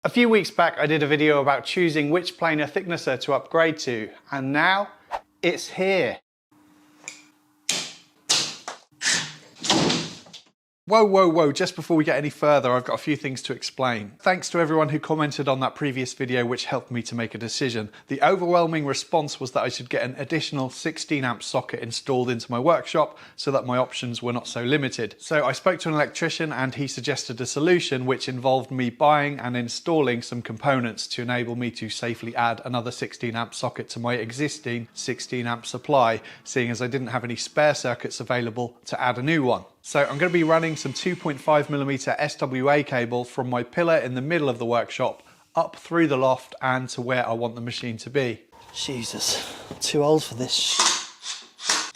A few weeks back I did a video about choosing which planer thicknesser to upgrade to, and now it's here. Whoa, just before we get any further, I've got a few things to explain. Thanks to everyone who commented on that previous video, which helped me to make a decision. The overwhelming response was that I should get an additional 16 amp socket installed into my workshop so that my options were not so limited. So I spoke to an electrician and he suggested a solution which involved me buying and installing some components to enable me to safely add another 16 amp socket to my existing 16 amp supply, seeing as I didn't have any spare circuits available to add a new one. So I'm going to be running some 2.5mm SWA cable from my pillar in the middle of the workshop up through the loft and to where I want the machine to be. Jesus, I'm too old for this.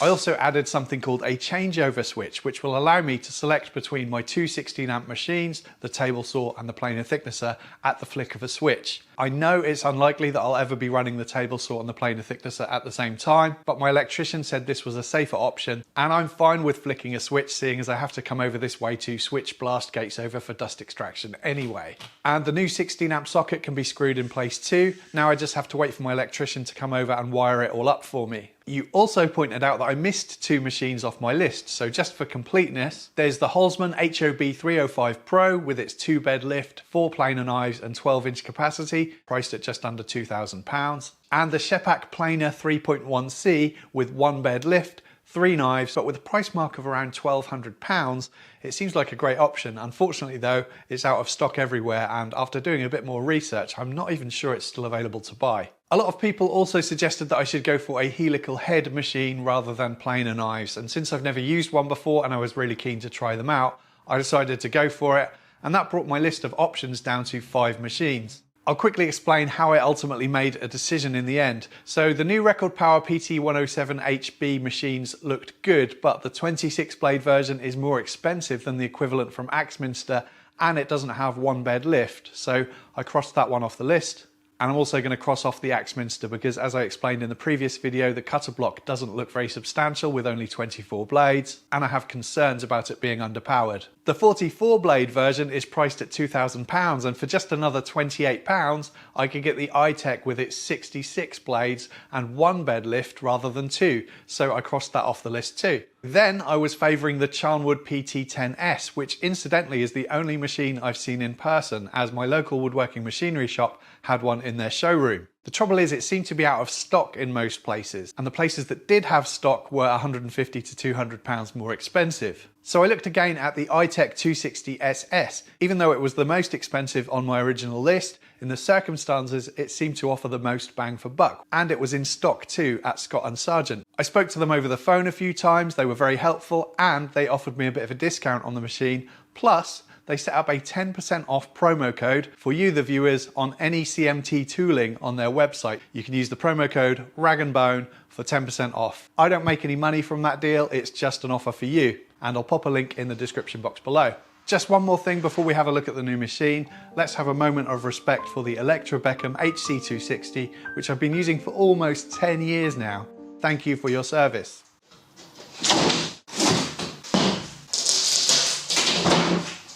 I also added something called a changeover switch, which will allow me to select between my two 16 amp machines, the table saw and the planer thicknesser, at the flick of a switch. I know it's unlikely that I'll ever be running the table saw and the planer thicknesser at the same time, but my electrician said this was a safer option, and I'm fine with flicking a switch, seeing as I have to come over this way to switch blast gates over for dust extraction anyway. And the new 16 amp socket can be screwed in place too. Now I just have to wait for my electrician to come over and wire it all up for me. You also pointed out that I missed two machines off my list, so just for completeness, there's the Holzmann HOB 305 Pro with its 2-bed lift, 4 planer knives and 12-inch capacity, priced at just under £2,000, and the Shepak Planer 3.1C with 1-bed lift, 3 knives, but with a price mark of around £1,200, it seems like a great option. Unfortunately though, it's out of stock everywhere, and after doing a bit more research, I'm not even sure it's still available to buy. A lot of people also suggested that I should go for a helical head machine rather than planer knives, and since I've never used one before and I was really keen to try them out, I decided to go for it, and that brought my list of options down to 5 machines. I'll quickly explain how I ultimately made a decision in the end. So the new Record Power PT107HB machines looked good, but the 26 blade version is more expensive than the equivalent from Axminster, and it doesn't have 1-bed lift. So I crossed that one off the list. And I'm also going to cross off the Axminster because, as I explained in the previous video, the cutter block doesn't look very substantial with only 24 blades, and I have concerns about it being underpowered. The 44 blade version is priced at £2,000, and for just another £28 I could get the iTech with its 66 blades and 1-bed lift rather than 2, so I crossed that off the list too. Then I was favouring the Charnwood PT10S, which incidentally is the only machine I've seen in person, as my local woodworking machinery shop had one in their showroom. The trouble is, it seemed to be out of stock in most places, and the places that did have stock were £150 to £200 more expensive. So I looked again at the iTech 260SS. Even though it was the most expensive on my original list, in the circumstances it seemed to offer the most bang for buck, and it was in stock too at Scott & Sargent. I spoke to them over the phone a few times, they were very helpful, and they offered me a bit of a discount on the machine, plus they set up a 10% off promo code for you, the viewers, on any CMT tooling on their website. You can use the promo code RAGandBone for 10% off. I don't make any money from that deal, it's just an offer for you, and I'll pop a link in the description box below. Just one more thing before we have a look at the new machine. Let's have a moment of respect for the Beckham HC 260, which I've been using for almost 10 years now. Thank you for your service.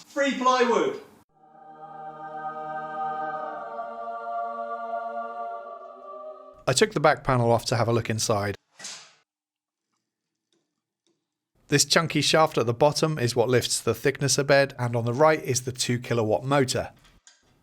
Free plywood. I took the back panel off to have a look inside. This chunky shaft at the bottom is what lifts the thicknesser bed, and on the right is the 2 kilowatt motor.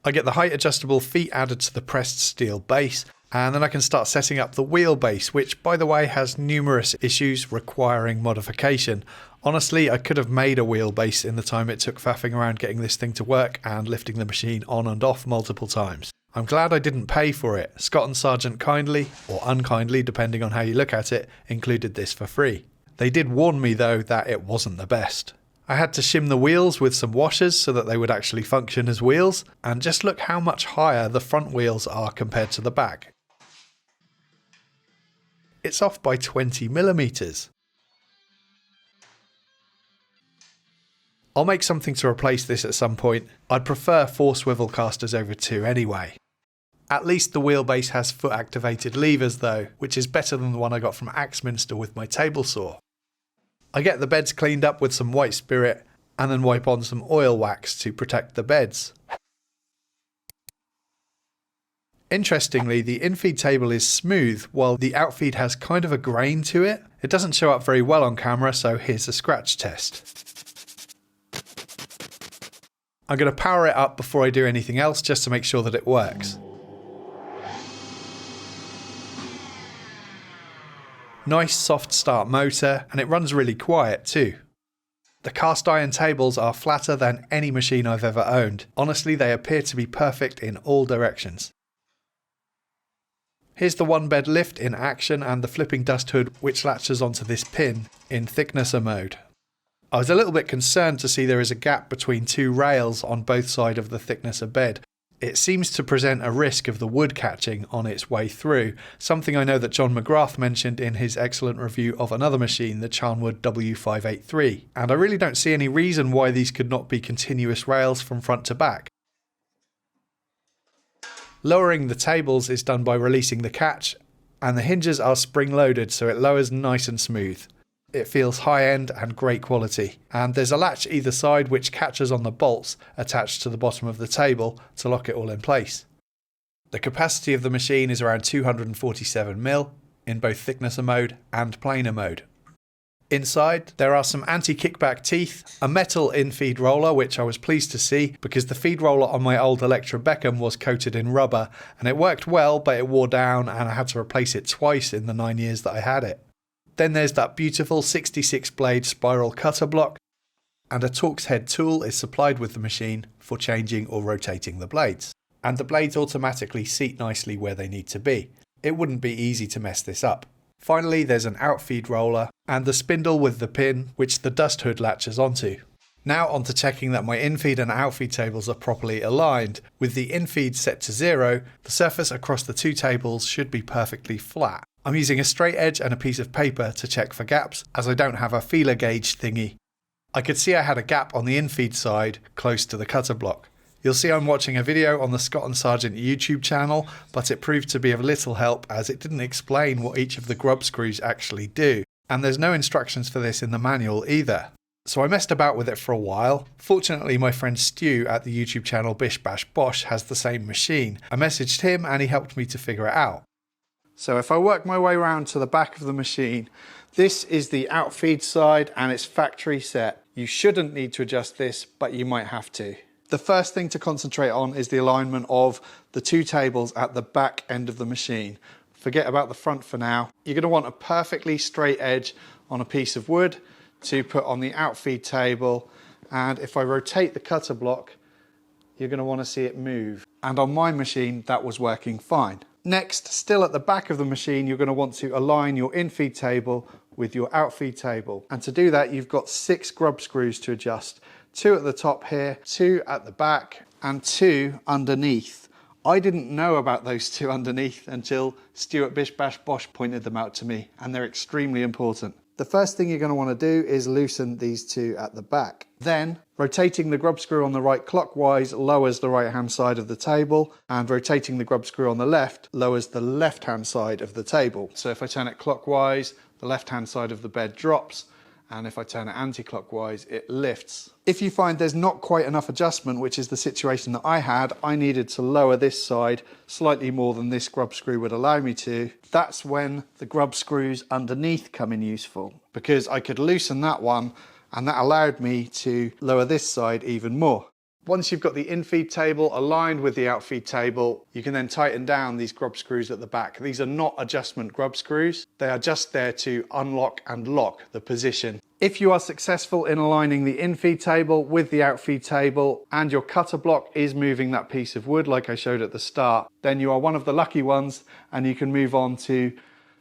I get the height adjustable feet added to the pressed steel base, and then I can start setting up the wheelbase, which by the way has numerous issues requiring modification. Honestly, I could have made a wheelbase in the time it took faffing around getting this thing to work and lifting the machine on and off multiple times. I'm glad I didn't pay for it. Scott & Sargent kindly, or unkindly depending on how you look at it, included this for free. They did warn me though that it wasn't the best. I had to shim the wheels with some washers so that they would actually function as wheels, and just look how much higher the front wheels are compared to the back. It's off by 20mm. I'll make something to replace this at some point. I'd prefer 4 swivel casters over 2 anyway. At least the wheelbase has foot activated levers though, which is better than the one I got from Axminster with my table saw. I get the beds cleaned up with some white spirit and then wipe on some oil wax to protect the beds. Interestingly, the infeed table is smooth while the outfeed has kind of a grain to it. It doesn't show up very well on camera, so here's a scratch test. I'm going to power it up before I do anything else just to make sure that it works. Nice soft start motor, and it runs really quiet too. The cast iron tables are flatter than any machine I've ever owned. Honestly, they appear to be perfect in all directions. Here's the one bed lift in action and the flipping dust hood which latches onto this pin in thicknesser mode. I was a little bit concerned to see there is a gap between two rails on both sides of the thicknesser bed. It seems to present a risk of the wood catching on its way through, something I know that John McGrath mentioned in his excellent review of another machine, the Charnwood W583, and I really don't see any reason why these could not be continuous rails from front to back. Lowering the tables is done by releasing the catch, and the hinges are spring loaded so it lowers nice and smooth. It feels high end and great quality, and there's a latch either side which catches on the bolts attached to the bottom of the table to lock it all in place. The capacity of the machine is around 247mm in both thicknesser mode and planer mode. Inside, there are some anti-kickback teeth, a metal in-feed roller which I was pleased to see because the feed roller on my old Electra Beckham was coated in rubber and it worked well but it wore down and I had to replace it twice in the 9 years that I had it. Then there's that beautiful 66 blade spiral cutter block, and a Torx head tool is supplied with the machine for changing or rotating the blades. And the blades automatically seat nicely where they need to be. It wouldn't be easy to mess this up. Finally, there's an outfeed roller and the spindle with the pin which the dust hood latches onto. Now onto checking that my infeed and outfeed tables are properly aligned. With the infeed set to 0, the surface across the two tables should be perfectly flat. I'm using a straight edge and a piece of paper to check for gaps as I don't have a feeler gauge thingy. I could see I had a gap on the infeed side close to the cutter block. You'll see I'm watching a video on the Scott & Sargent YouTube channel, but it proved to be of little help as it didn't explain what each of the grub screws actually do, and there's no instructions for this in the manual either. So I messed about with it for a while. Fortunately, my friend Stu at the YouTube channel Bish Bash Bosh has the same machine. I messaged him and he helped me to figure it out. So if I work my way around to the back of the machine, this is the outfeed side and it's factory set. You shouldn't need to adjust this, but you might have to. The first thing to concentrate on is the alignment of the two tables at the back end of the machine. Forget about the front for now. You're going to want a perfectly straight edge on a piece of wood to put on the outfeed table, and if I rotate the cutter block, you're going to want to see it move. And on my machine, that was working fine. Next, still at the back of the machine, you're going to want to align your infeed table with your outfeed table. And to do that, you've got 6 grub screws to adjust. 2 at the top here, 2 at the back, and 2 underneath. I didn't know about those 2 underneath until Stu at Bish Bash Bosh pointed them out to me, and they're extremely important. The first thing you're going to want to do is loosen these 2 at the back. Then, rotating the grub screw on the right clockwise lowers the right hand side of the table, and rotating the grub screw on the left lowers the left hand side of the table. So if I turn it clockwise, the left hand side of the bed drops, and if I turn it anti-clockwise, it lifts. If you find there's not quite enough adjustment, which is the situation that I had, I needed to lower this side slightly more than this grub screw would allow me to. That's when the grub screws underneath come in useful, because I could loosen that one and that allowed me to lower this side even more. Once you've got the infeed table aligned with the outfeed table, you can then tighten down these grub screws at the back. These are not adjustment grub screws. They are just there to unlock and lock the position. If you are successful in aligning the infeed table with the outfeed table and your cutter block is moving that piece of wood like I showed at the start, then you are one of the lucky ones and you can move on to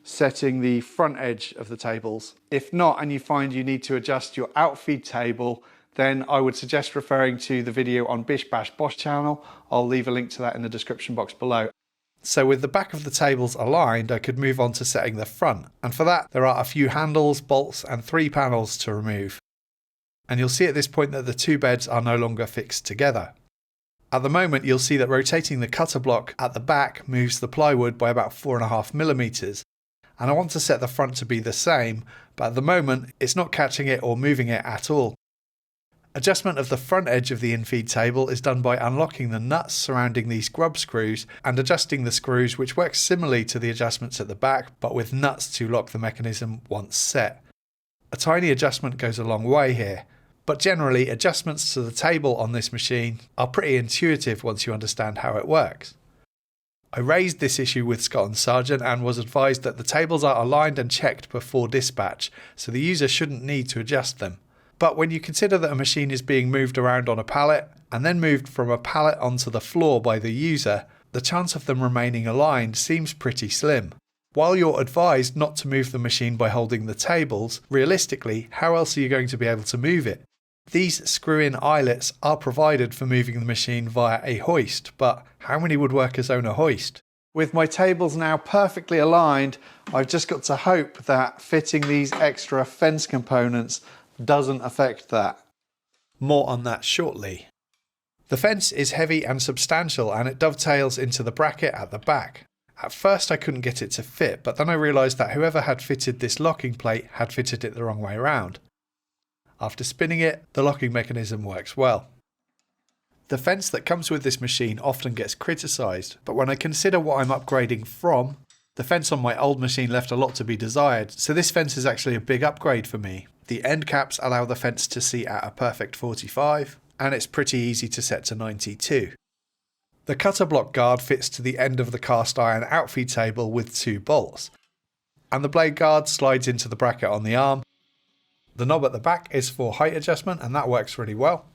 setting the front edge of the tables. If not, and you find you need to adjust your outfeed table, then I would suggest referring to the video on Bish Bash Bosh channel. I'll leave a link to that in the description box below. So with the back of the tables aligned, I could move on to setting the front. And for that, there are a few handles, bolts, and 3 panels to remove. And you'll see at this point that the 2 beds are no longer fixed together. At the moment, you'll see that rotating the cutter block at the back moves the plywood by about 4.5mm. And I want to set the front to be the same, but at the moment, it's not catching it or moving it at all. Adjustment of the front edge of the Infeed table is done by unlocking the nuts surrounding these grub screws and adjusting the screws, which works similarly to the adjustments at the back, but with nuts to lock the mechanism once set. A tiny adjustment goes a long way here, but generally adjustments to the table on this machine are pretty intuitive once you understand how it works. I raised this issue with Scott & Sargent and was advised that the tables are aligned and checked before dispatch, so the user shouldn't need to adjust them. But when you consider that a machine is being moved around on a pallet and then moved from a pallet onto the floor by the user, the chance of them remaining aligned seems pretty slim. While you're advised not to move the machine by holding the tables, realistically, how else are you going to be able to move it? These screw-in eyelets are provided for moving the machine via a hoist, but how many woodworkers own a hoist? With my tables now perfectly aligned, I've just got to hope that fitting these extra fence components doesn't affect that. More on that shortly. The fence is heavy and substantial and it dovetails into the bracket at the back. At first I couldn't get it to fit, but then I realised that whoever had fitted this locking plate had fitted it the wrong way around. After spinning it, the locking mechanism works well. The fence that comes with this machine often gets criticised, but when I consider what I'm upgrading from, the fence on my old machine left a lot to be desired, so this fence is actually a big upgrade for me. The end caps allow the fence to seat at a perfect 45, and it's pretty easy to set to 92. The cutter block guard fits to the end of the cast iron outfeed table with 2 bolts, and the blade guard slides into the bracket on the arm. The knob at the back is for height adjustment and that works really well.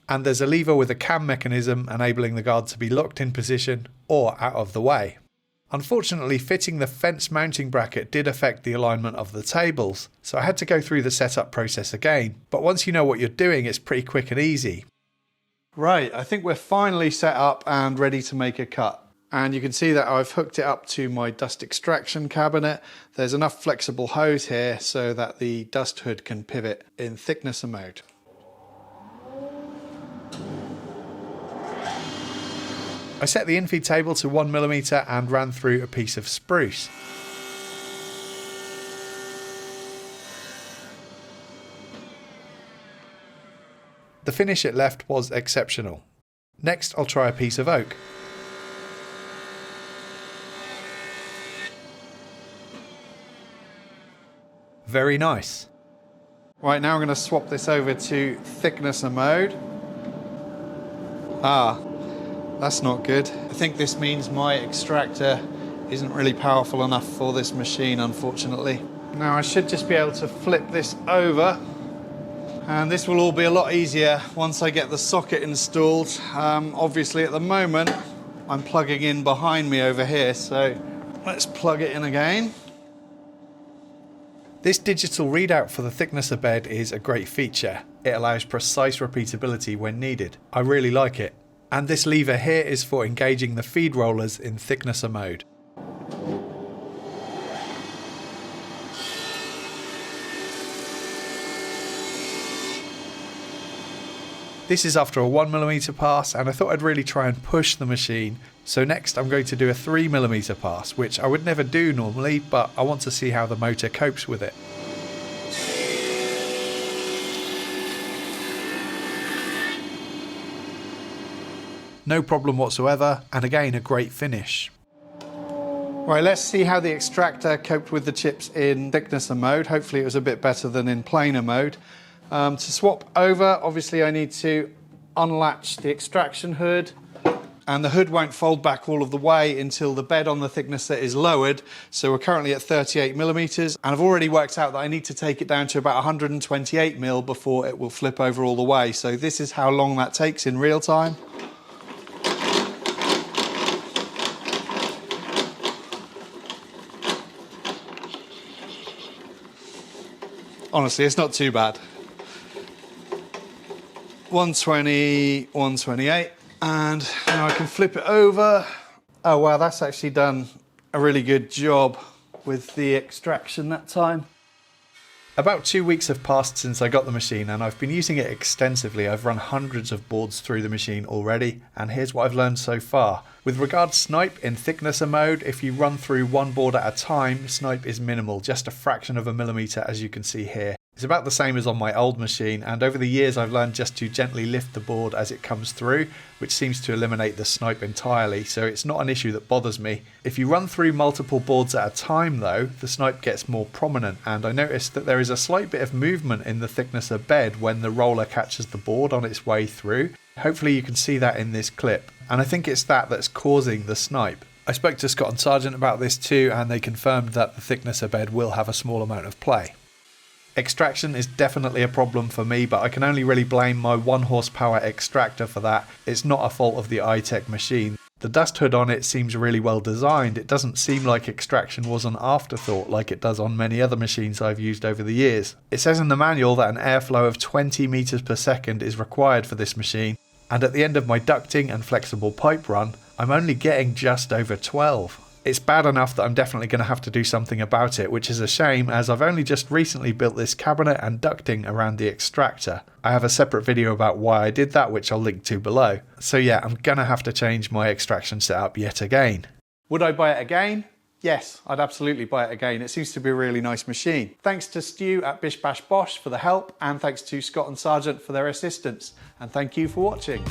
And there's a lever with a cam mechanism enabling the guard to be locked in position or out of the way. Unfortunately, fitting the fence mounting bracket did affect the alignment of the tables, so I had to go through the setup process again, but once you know what you're doing, it's pretty quick and easy. Right, I think we're finally set up and ready to make a cut. And you can see that I've hooked it up to my dust extraction cabinet. There's enough flexible hose here so that the dust hood can pivot in thicknesser mode. I set the Infeed table to 1mm and ran through a piece of spruce. The finish it left was exceptional. Next I'll try a piece of oak. Very nice. Right, now I'm going to swap this over to thicknesser mode. That's not good. I think this means my extractor isn't really powerful enough for this machine, unfortunately. Now I should just be able to flip this over, and this will all be a lot easier once I get the socket installed. Obviously at the moment I'm plugging in behind me over here, so let's plug it in again. This digital readout for the thicknesser bed is a great feature. It allows precise repeatability when needed. I really like it. And this lever here is for engaging the feed rollers in thicknesser mode. This is after a 1mm pass, and I thought I'd really try and push the machine. So next I'm going to do a 3mm pass, which I would never do normally, but I want to see how the motor copes with it. No problem whatsoever, and again a great finish. Right, let's see how the extractor coped with the chips in thicknesser mode. Hopefully it was a bit better than in planar mode. To swap over, obviously I need to unlatch the extraction hood, and the hood won't fold back all of the way until the bed on the thicknesser is lowered. So we're currently at 38mm, and I've already worked out that I need to take it down to about 128mm before it will flip over all the way. So this is how long that takes in real time. Honestly, it's not too bad. 120, 128, and now I can flip it over. Oh wow, that's actually done a really good job with the extraction that time. About 2 weeks have passed since I got the machine, and I've been using it extensively. I've run hundreds of boards through the machine already, and here's what I've learned so far. With regard to Snipe in thicknesser mode, if you run through one board at a time, Snipe is minimal, just a fraction of a millimeter as you can see here. It's about the same as on my old machine, and over the years I've learned just to gently lift the board as it comes through, which seems to eliminate the snipe entirely, so it's not an issue that bothers me. If you run through multiple boards at a time though, the snipe gets more prominent, and I noticed that there is a slight bit of movement in the thickness of bed when the roller catches the board on its way through. Hopefully you can see that in this clip, and I think it's that that's causing the snipe. I spoke to Scott and Sargent about this too, and they confirmed that the thickness of bed will have a small amount of play. Extraction is definitely a problem for me, but I can only really blame my 1 horsepower extractor for that. It's not a fault of the iTech machine. The dust hood on it seems really well designed. It doesn't seem like extraction was an afterthought like it does on many other machines I've used over the years. It says in the manual that an airflow of 20 meters per second is required for this machine, and at the end of my ducting and flexible pipe run, I'm only getting just over 12. It's bad enough that I'm definitely going to have to do something about it, which is a shame as I've only just recently built this cabinet and ducting around the extractor. I have a separate video about why I did that, which I'll link to below. So yeah, I'm going to have to change my extraction setup yet again. Would I buy it again? Yes, I'd absolutely buy it again. It seems to be a really nice machine. Thanks to Stu at Bish Bash Bosh for the help, and thanks to Scott and Sargent for their assistance. And thank you for watching.